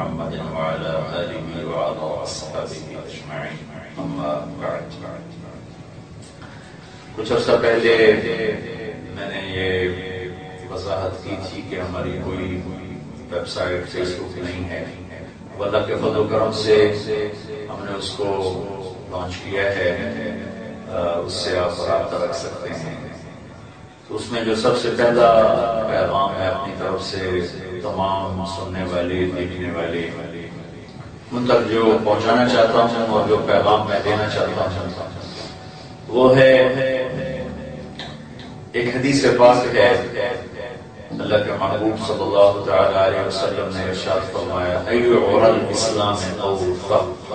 محمد وعلى آله وعلى أصحابه أجمعين أما بعد. کچھ عرصہ پہلے میں نے یہ وضاحت کی تھی کہ ہماری کوئی ویب سائٹ فیس بک نہیں ہے. اللہ کے فضل و کرم سے ہم نے اس کو لانچ کیا ہے. اس سے آپ رابطہ رکھ سکتے ہیں. تو اس میں جو سب سے پہلا پیغام ہے اپنی طرف سے تمام سننے والے دیکھنے والے ان تک جو پہنچانا چاہتا ہوں اور جو پیغام میں دینا چاہتا ہوں وہ ہے ایک حدیث پاک ہے. اللہ کے محبوب صلی اللہ تعالی علیہ وسلم نے ارشاد فرمایا ای عرى الاسلام اوفق،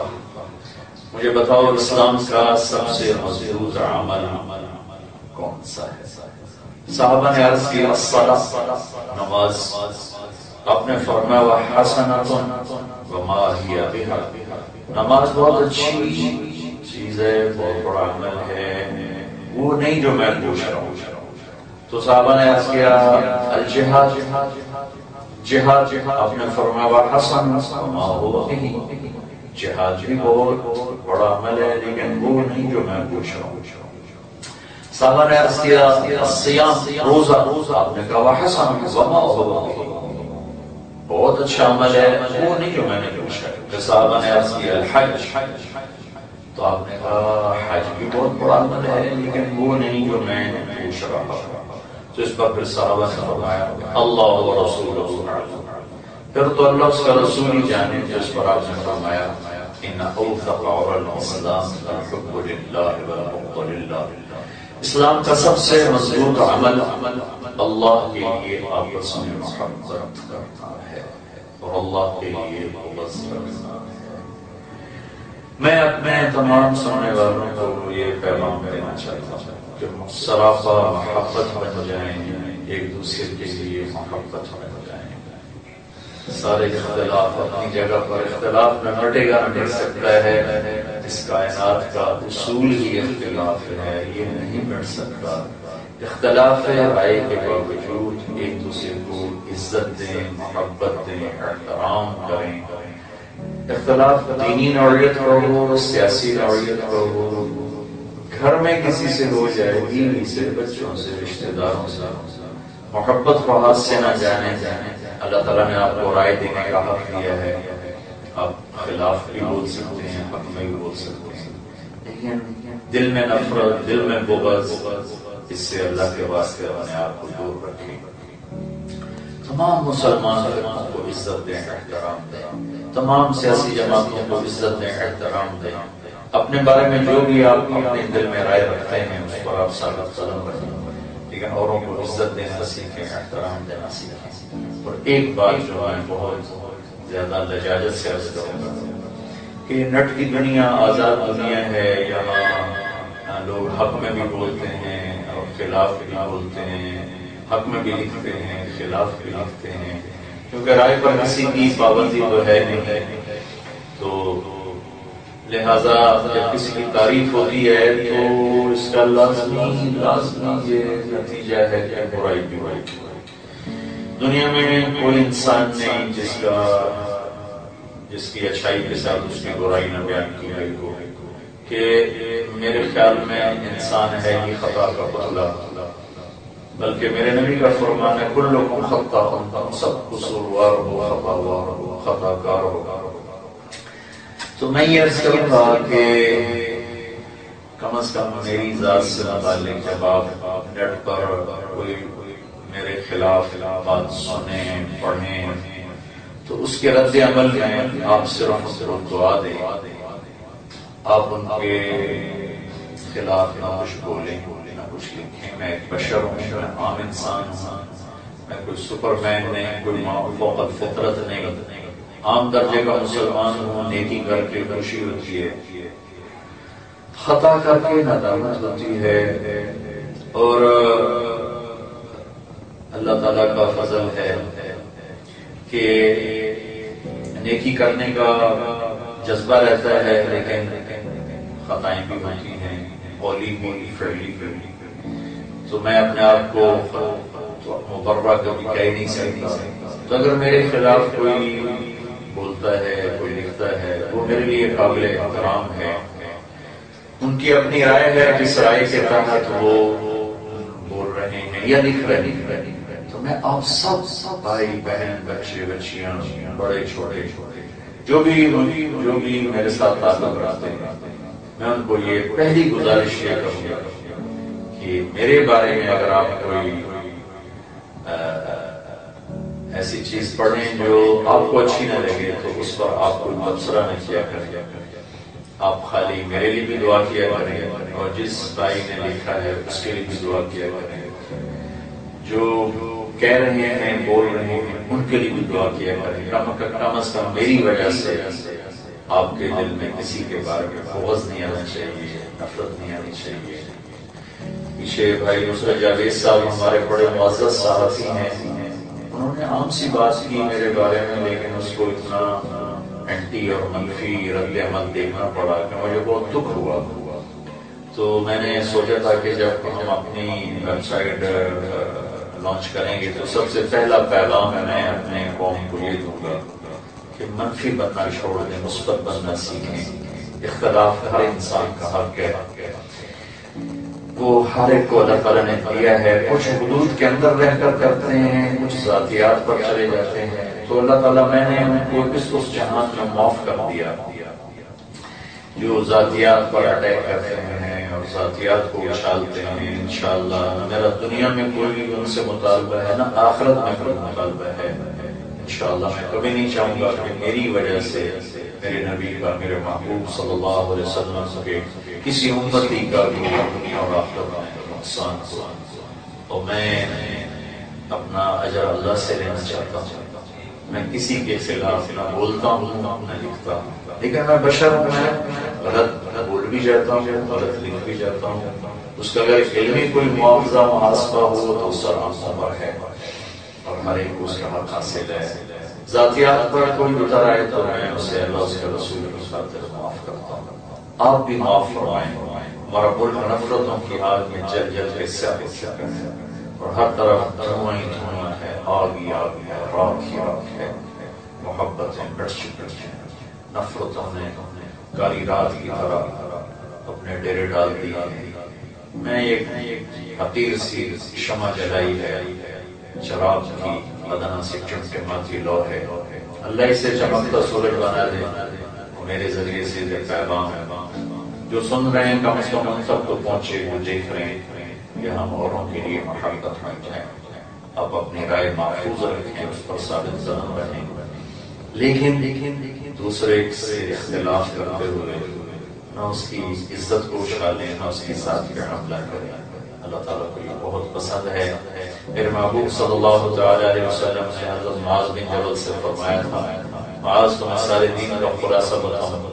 مجھے بتاؤ اسلام کا سب سے مضبوط عمل کون سا ہے؟ صحابہ نے عرض کی الصلاۃ، نماز. آپ نے فرمایا وحسنۃ وما ہی بها، نماز بہت اچھی چیز ہے، بہت بڑا عمل ہے، وہ نہیں جو میں پوچھ رہا ہوں. تو صحابہ نے عرض کیا الجہاد، جہاد. آپ نے فرمایا وحسن وما هو به، جہاد بھی بہت بڑا عمل ہے لیکن وہ نہیں جو میں پوچھ رہا ہوں. صحابہ نے عرض کیا الصیام، روزہ. آپ نے کہا وحسن وما هو به، بہت اچھا عمل ہے، وہ نہیں جو میں نے پوچھا. پھر صحابہ نے عرض کیا الحج، تو آپ نے کہا حج بھی بہت بڑا عمل ہے لیکن وہ نہیں جو میں نے پوچھ رہا ہوں. تو اس پر پھر صحابہ نے فرمایا اللہ و رسولہ، پھر تو اللہ اس کا رسول ہی جانے. جس پر آپ نے فرمایا ان اوثق عرى الاسلام الحب للہ والبغض للہ، اسلام کا سب سے مضبوط عمل اللہ کے لیے آپس میں محبت کرنا ہے اور اللہ کے لیے بغض کرنا ہے. میں اپنے تمام سننے والوں کو یہ پیغام دینا چاہتا ہوں کہ سراپا محبت بن جائیں، ایک دوسرے کے لیے محبت بن جائیں. سارے اختلاف اپنی جگہ پر، اختلاف میں مٹے گا مٹ سکتا ہے. اس کائنات کا اصول ہی اختلاف ہے، یہ نہیں مٹ سکتا. اختلاف رائے کے باوجود ایک دوسرے کو عزت دیں، محبت دیں، احترام کریں. اختلاف دینی نوعیت کا ہو، سیاسی نوعیت کا ہو، گھر میں کسی سے ہو جائے، بیوی سے، بچوں سے، رشتہ داروں سے، محبت کو ہاتھ سے نہ جانے. اللہ تعالیٰ نے آپ کو رائے دینے کا حق دیا ہے. آپ خلاف بھی بول سکتے ہیں، حق میں بھی بول سکتے ہیں، لیکن دل میں نفرت، دل میں بغض، اس سے اللہ کے واسطے اپنے آپ کو دور رکھیں. تمام مسلمان لوگوں کو عزت دیں، احترام دیں. تمام سیاسی جماعتوں کو عزت دیں، احترام دیں. اپنے بارے میں جو بھی آپ اپنے دل میں رائے رکھتے ہیں اس پر آپ ثابت قدم رہیں، لیکن اوروں کو عزت دینا سیکھیں، احترام دینا سیکھیں. اور ایک بات جو ہے بہت زیادہ لجاجت سے عرض کروں گا کہ نٹ کی دنیا آزاد دنیا ہے. یہاں لوگ حق میں بھی بولتے ہیں اور خلاف بھی بولتے ہیں، حق میں بھی لکھتے ہیں، خلاف بھی لکھتے ہیں، کیونکہ رائے پر کسی کی پابندی تو ہے نہیں. تو لہذا جب کسی کی تعریف ہوتی ہے تو اس کا لازمی یہ نتیجہ ہے کہ برائی بھی برائی. دنیا میں کوئی انسان نہیں جس کی اچھائی کے ساتھ اس کی برائی نہ بیان کی گئی ہو. کہ میرے خیال میں انسان ہے یہ خطا کا پتلا، بلکہ میرے نبی کا فرمان ہے کلکم خطاء، سب قصوروار ہو، خطا کار ہو. تو میں یہ عرض کروں گا کہ کم از کم میری ذات سے متعلق جب آپ نیٹ پر کوئی میرے خلاف بات سنیں، پڑھیں، تو اس کے رد عمل میں آپ صرف دعا دیں. آپ ان کے خلاف نہ کچھ بولیں، نہ کچھ لکھیں. میں ایک بشر ہوں، میں عام انسان ہوں، میں کوئی سپر مین نہیں، کوئی فوق الفطرت نہیں، عام درجے کا مسلمان ہوں. نیکی کر کے خوشی ہوتی ہے، خطا کر کے ندامت ہوتی ہے. اور اللہ تعالیٰ کا فضل ہے کہ نیکی کرنے کا جذبہ رہتا ہے لیکن خطائیں بھی ہوتی ہیں، قولی بھی، فعلی بھی. تو میں اپنے آپ کو مبرہ کبھی کہہ نہیں سکتا. تو اگر میرے خلاف کوئی بولتا میرے لیے قابل احترام ہے، ان کی اپنی رائے ہے، جس رائے کے تحت وہ بول رہے ہیں یا لکھ رہے ہیں، تو میں آپ سب بھائی بہن بچے بچیاں بڑے چھوٹے جو بھی میرے ساتھ تعلق رکھتے ہیں، میں ان کو یہ پہلی گزارش یہ کروں گا کہ میرے بارے میں اگر آپ کوئی ایسی چیز پڑھیں جو آپ کو اچھی نہ لگے تو اس پر آپ کو تبصرہ نہ کیا کریں، آپ خالی میرے لیے بھی دعا کیا کریں اور جس بھائی نے لکھا ہے اس کے لیے بھی دعا کیا کریں، جو کہہ رہے ہیں بول رہے ہیں ان کے لیے بھی دعا کیا کریں، کم از کم میری وجہ سے آپ کے دل میں کسی کے بارے میں بغض نہیں آنا چاہیے، نفرت نہیں آنی چاہیے۔ پیچھے بھائی نصرت جاوید صاحب ہمارے بڑے معزز صحافی ہیں، انہوں نے عام سی بات کی میرے بارے میں، لیکن اس کو اتنا اینٹی اور منفی رد عمل دیکھنا پڑا کہ مجھے بہت دکھ ہوا۔ تو میں نے سوچا تھا کہ جب ہم اپنی ویب سائٹ لانچ کریں گے تو سب سے پہلا پیغام میں اپنے قوم کو یہ دوں گا کہ منفی بننا چھوڑ دیں، مثبت بننا سیکھیں۔ اختلاف ہر انسان کا حق ہے، وہ ہر ایک کو اللہ تعالیٰ نے دیا ہے، کچھ حدود کے اندر رہ کر کرتے ہیں، کچھ ذاتیات پر چلے جاتے ہیں، تو اللہ تعالیٰ میں نے ان کو اس جہان میں معاف کر دیا۔ جو ذاتیات پر اٹیک کرتے ہیں اور ذاتیات کو اچھالتے ہیں، انشاءاللہ نہ میرا دنیا میں کوئی ان سے مطالبہ ہے نہ آخرت میں کوئی مطالبہ ہے۔ انشاءاللہ میں کبھی نہیں چاہوں گا کہ میری وجہ سے میرے نبی کا، میرے محبوب صلی اللہ علیہ وسلم کے کسی امتی کا دنیا اور آخرت میں نقصان ہو، اور میں اپنا اجر اللہ سے لینا چاہتا ہوں۔ میں کسی کے خلاف نہ بولتا ہوں نہ لکھتا ہوں، لیکن میں بشر ہوں، میں غلط بول بھی جاتا ہوں، غلط لکھ بھی جاتا ہوں۔ اس کا اگر علمی کوئی معاوضہ محاسبہ ہو تو اس پر عمر ہے اور ہر ایک کو اس کا حق حاصل ہے۔ ذاتیات پر کوئی اتر آئے تو میں اسے اللہ اس کے رسول کی خاطر معاف کرتا ہوں۔ آپ بھی معاف فرمائیں۔ ہمارا ملک نفرتوں کی آگ میں جل جل کے سیاہ ہو چکا ہے اور ہر طرف دھواں ہی دھواں ہے، آگ ہی آگ ہے، راکھ ہی راکھ ہے، محبتیں بڑھ چکی ہیں، نفرتوں نے کاری رات کی طرح اپنے ڈیرے ڈال دیے ہیں۔ میں ایک حقیر سی شمع جلائی ہے، چراغ کی ادنا سے چمٹماتی لو ہے، اللہ اسے چمکتا سورج بنا دے، میرے ذریعے سے یہ پیغام ہے۔ جو سن رہے ہیں کم از کم ان تک تو پہنچے، جو دیکھ رہے ہیں کہ ہم اوروں کے لیے محبت میں جائیں۔ آپ اپنی رائے محفوظ رکھیں، اس پر ثابت قدم رہیں، لیکن دوسرے سے اختلاف کرتے ہوئے نہ اس کی عزت کو اچھالیں، نہ اس کی ذات پہ حملہ کریں۔ اللہ تعالیٰ کو یہ بہت پسند ہے۔ میرے محبوب صلی اللہ تعالیٰ علیہ وسلم نے حضرت معاذ بن جبل سے فرمایا تھا، معاذ تمہیں سارے دین کا خلاصہ بتاؤں؟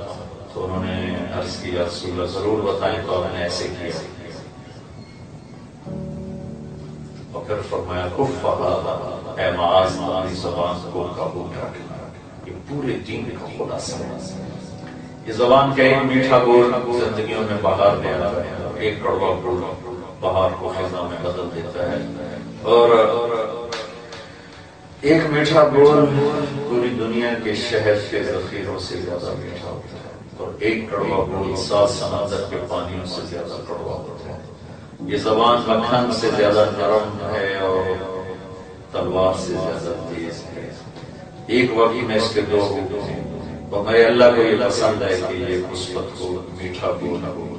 تو انہوں نے عرض کیا رسول اللہ ضرور بتائیں، تو آپ نے ایسے کیا اور پھر فرمایا کف هذا، اے معاذ اپنی زبان کو قابو رکھنا، یہ پورے دین کا خلاصہ ہے۔ یہ زبان کا ایک میٹھا بول زندگیوں میں بہار لے آتا ہے، ایک کڑوا بول بہار کو خزاں میں بدل دیتا ہے، اور ایک میٹھا بول پوری دنیا کے شہد کے ذخیروں سے زیادہ میٹھا ہوتا ہے، اور ایک کڑوا بول 7 سمندر کے پانیوں سے زیادہ کڑوا ہوتا ہے۔ یہ زبان مکھن سے زیادہ نرم ہے اور تلوار سے زیادہ تیز ہے۔ ایک وقت میں اس کے 2 روپ ہیں، اور میرے اللہ کو یہ پسند ہے کہ یہ مثبت ہو، میٹھا بول ہو،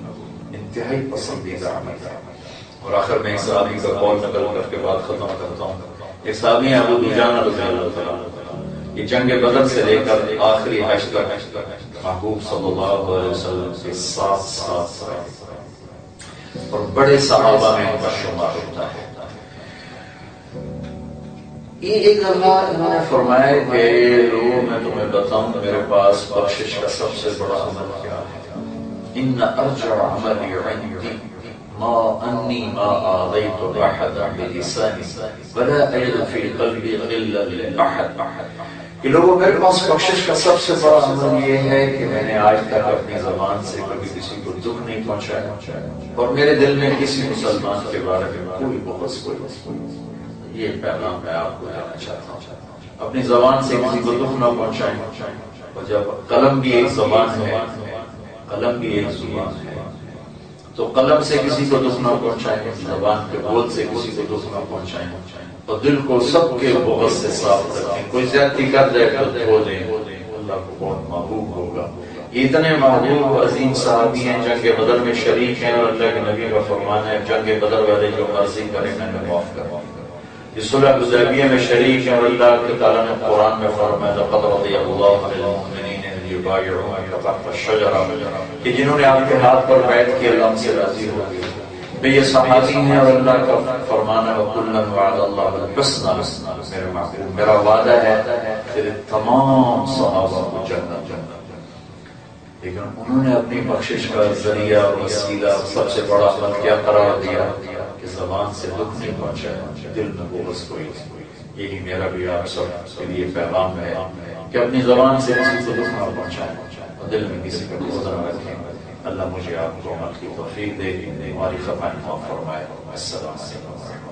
انتہائی پسندیدہ عمل ہے۔ اور آخر میں ایک صحابی کا قول نقل کر کے بات ختم کرتا ہوں۔ ایک صحابی ابو دجانہ رضی اللہ تعالیٰ، یہ جنگ بدر سے لے کر آخری حج تک محبوب صلی اللہ علیہ وسلم کے ساتھ اور بڑے صحابہ میں ان کا شمار ہوتا ہے۔ یہ ایک اللہ انہوں نے فرمایا کہ لوگوں میں تمہیں بتاؤں میرے پاس بخشش کا سب سے بڑا عمل کیا ہے؟ ان ارجع عملی عندی ما انی ما آذیت احدا بلسانی ولا اجد فی قلبی غلا لاحد، کہ لوگوں میرے پاس بخشش کا سب سے بڑا عمل یہ ہے کہ میں نے آج تک اپنی زبان سے کبھی کسی کو دکھ نہیں پہنچایا، اور میرے دل میں کسی مسلمان کے بارے میں کوئی بغض کوئی۔ یہ پیغام میں آپ کو دینا چاہتا ہوں، اپنی زبان سے کسی کو دکھ نہ پہنچائیں، اور جب قلم بھی ایک زبان ہے، قلم بھی ایک زبان ہے، تو قلم سے کسی کو دکھ نہ پہنچائیں، زبان کے بول سے کسی کو دکھ نہ پہنچائیں، اور دل کو سب کے بغض سے صاف رکھیں۔ کوئی زیادتی کر جائے تو دھو دیں، اللہ کو بہت محبوب ہوگا۔ یہ اتنے محبوب عظیم صحابی ہیں، جنگ بدر میں شریک ہیں، اور اللہ کے نبی کا فرمان ہے جنگ بدر والے جو مرضی کریں میں نے معاف کروں گا۔ یہ صلح حدیبیہ میں شریک ہیں، اور اللہ کے تعالیٰ نے قرآن میں فرمایا لقد رضی اللہ عن المؤمنین اذ یبایعونک تحت الشجرہ، کہ جنہوں نے آپ کے ہاتھ پر بیعت کی اللہ سے راضی ہو گئے۔ بے یہ صحابی ہیں، اور اللہ کا فرمانا ہے وَكُلًّا وَعَدَ اللَّهُ الْحُسْنَى، میرے محبوب میرا وعدہ ہے تیرے تمام صحابہ کو جنت۔ لیکن انہوں نے اپنی بخشش کا ذریعہ اور وسیلہ سب سے بڑا عمل کیا قرار دیا کہ زبان سے دکھ نہیں پہنچایا، دل میں بغض کوئی۔ یہی میرا بھی آپ سب کے لیے پیغام ہے کہ اپنی زبان سے کسی کو دکھ نہ پہنچائیں اور دل میں کسی کا بغض نہ رکھیں۔ اللہ مجھے آپ کو عمل کی توفیق دے، ہماری خطائیں معاف فرمائے۔ السلام علیکم۔